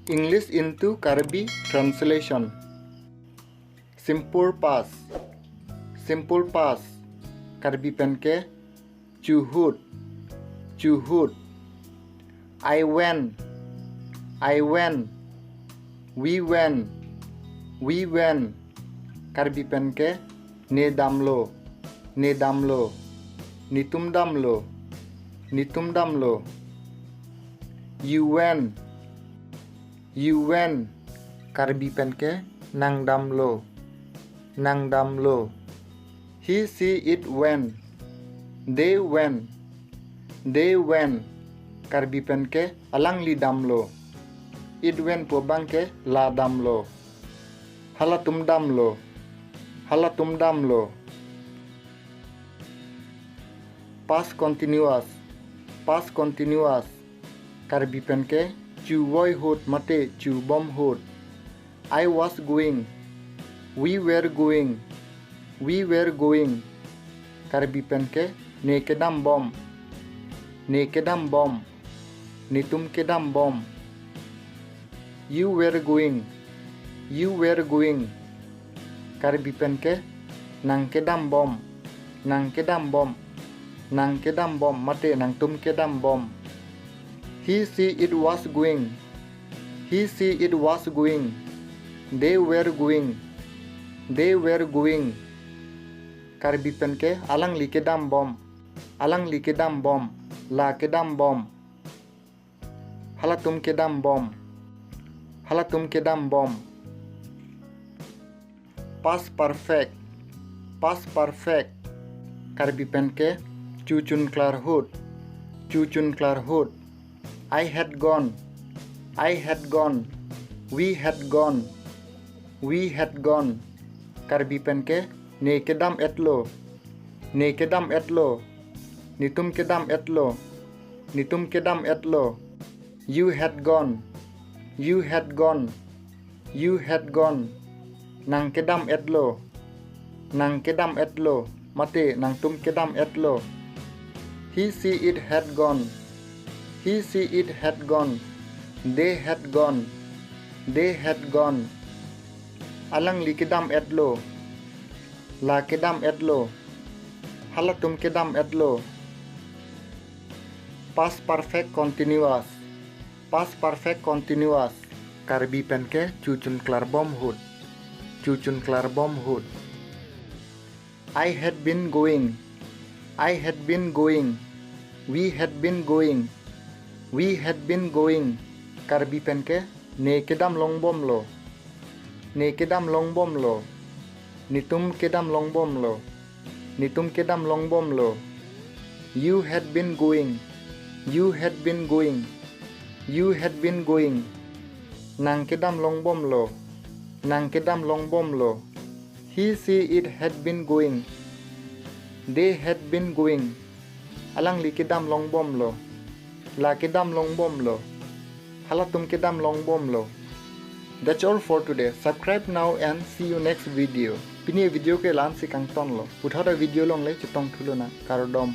English into Karbi translation. Simple past. Simple past. Karbi penke chuhut. Chuhut. I went. I went. We went. We went. Karbi penke ne damlo. Ne damlo. Nitum damlo. Nitum damlo. You went. You went. Karbi penke nang damlo. Nang damlo. He see it went. They went. They went. Karbi penke alang li damlo. It went po bangke la damlo. Halatum damlo. Halatum damlo. Past continuous. Past continuous. Karbi penke chu voi hut mate chu bom hut. I was going. We were going. We were going. Karbi penke ne kedam bom. Ne kedam bom. Nitum kedam bom. You were going. You were going. Karbi penke nang kedam bom. Nang kedam bom. Nang kedam bom mate nang tum kedam bom. He see it was going. He see it was going. They were going. They were going. Karbi penke alang li kedam bom. Alang li kedam bom. La kedam bom. Halatum kedam bom. Halatum kedam bom. Past perfect. Past perfect. Karbi penke cucun klar hut. Cucun klar hut. I had gone. I had gone. We had gone. We had gone. Karbi penke ne kedam etlo. Ne kedam etlo. Nitum kedam etlo. Nitum kedam etlo. You had gone. You had gone. You had gone. Nang kedam etlo. Nang kedam etlo. Mate nang tum kedam etlo. He see it had gone. He see it had gone. They had gone. They had gone. Alang li kedam etlo. La kedam etlo. Halatum kedam etlo. Past perfect continuous. Past perfect continuous. Karbi penke cucun klar bom hut. Cucun klar bom hut. I had been going. I had been going. We had been going. We had been going. Karbi penke ne kedam long bom lo. Ne kedam long bom lo. Nitum kedam long bom lo. Nitum kedam long bom lo. You had been going. You had been going. You had been going. Nang kedam long bom lo. Nang kedam long bom lo. He see it had been going. They had been going. Alang li kedam long bom lo. La kedam long bom lo. Halatum kedam long bom lo. That's all for today. Subscribe now and see you next video. Pini video ke lan si kang ton lo. Puthara video long le chitong thulo na karodom.